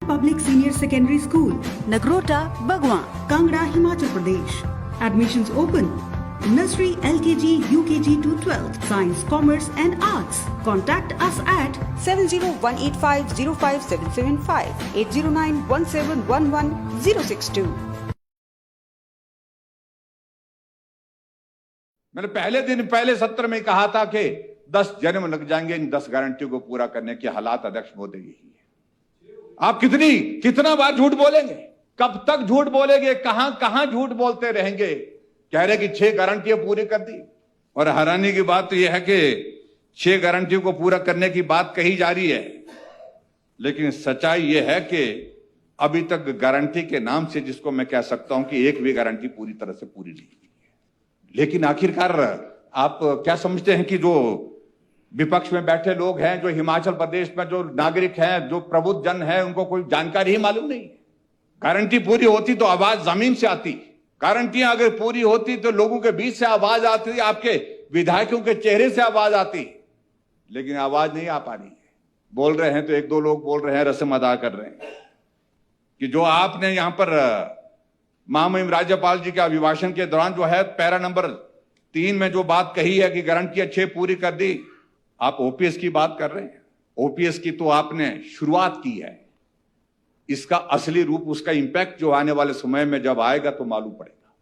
Public Senior Secondary School, Nagrota, Bagwan, Kangra, Himachal Pradesh. Admissions open. Nursery, LKG, UKG to 12th. Science, Commerce and Arts. Contact us at 7018505775, 8091711062. मैंने पहले सत्र में कहा था कि 10 जन्म लग जाएंगे इन 10 गारंटियों को पूरा करने के। हालात अध्यक्ष मोदी यही है। आप कितना बार झूठ बोलेंगे? कब तक झूठ बोलेंगे? कहां झूठ बोलते रहेंगे? कह रहे कि 6 गारंटियां पूरी कर दी। और हैरानी की बात तो यह है कि 6 गारंटियों को पूरा करने की बात कही जा रही है, लेकिन सच्चाई यह है कि अभी तक गारंटी के नाम से, जिसको मैं कह सकता हूं कि एक भी गारंटी पूरी तरह से पूरी नहीं हुई है। लेकिन आखिरकार आप क्या समझते हैं कि जो विपक्ष में बैठे लोग हैं, जो हिमाचल प्रदेश में जो नागरिक हैं, जो प्रबुद्ध जन है, उनको कोई जानकारी ही मालूम नहीं है? गारंटी पूरी होती तो आवाज जमीन से आती। गारंटियां अगर पूरी होती तो लोगों के बीच से आवाज आती, आपके विधायकों के चेहरे से आवाज आती। लेकिन आवाज नहीं आ पा रही है। बोल रहे हैं तो 1-2 लोग बोल रहे हैं, रस्म अदा कर रहे हैं कि जो आपने यहां पर महामहिम राज्यपाल जी के अभिभाषण के दौरान जो है पैरा नंबर 3 में जो बात कही है कि गारंटियां 6 पूरी कर दी, आप ओपीएस की बात कर रहे हैं। ओपीएस की तो आपने शुरुआत की है। इसका असली रूप, उसका इंपैक्ट जो आने वाले समय में जब आएगा तो मालूम पड़ेगा।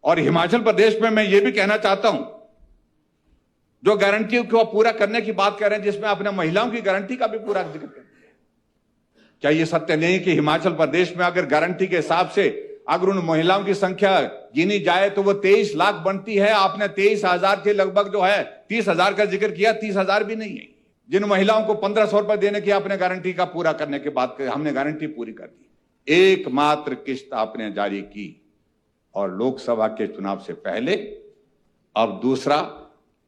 और हिमाचल प्रदेश में मैं ये भी कहना चाहता हूं, जो गारंटियों को पूरा करने की बात कर रहे हैं, जिसमें आपने महिलाओं की गारंटी का भी पूरा जिक्र कर दिया। क्या यह सत्य नहीं कि हिमाचल प्रदेश में अगर गारंटी के हिसाब से अगर उन महिलाओं की संख्या गिनी जाए तो वो 23 लाख बनती है? आपने 23,000 के लगभग जो है 30,000 का जिक्र किया, 30,000 भी नहीं है। जिन महिलाओं को 1,500 रुपए देने की आपने गारंटी का पूरा करने के बाद हमने गारंटी पूरी कर दी। एकमात्र किस्त आपने जारी की और लोकसभा के चुनाव से पहले। अब दूसरा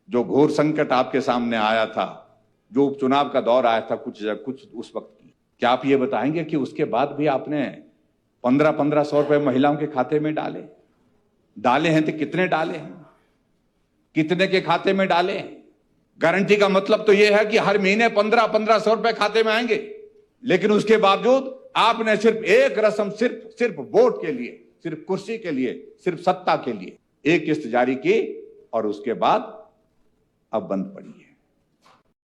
जो घोर संकट आपके सामने आया था, जो उपचुनाव का दौर आया था कुछ उस वक्त की, क्या आप ये बताएंगे कि उसके बाद भी आपने 1,500 रुपए महिलाओं के खाते में डाले हैं तो कितने डाले हैं? कितने के खाते में डाले हैं? गारंटी का मतलब तो यह है कि हर महीने 1,500 रुपए खाते में आएंगे, लेकिन उसके बावजूद आपने सिर्फ एक रस्म, सिर्फ वोट के लिए, सिर्फ कुर्सी के लिए, सिर्फ सत्ता के लिए एक किस्त जारी की और उसके बाद अब बंद पड़ी है।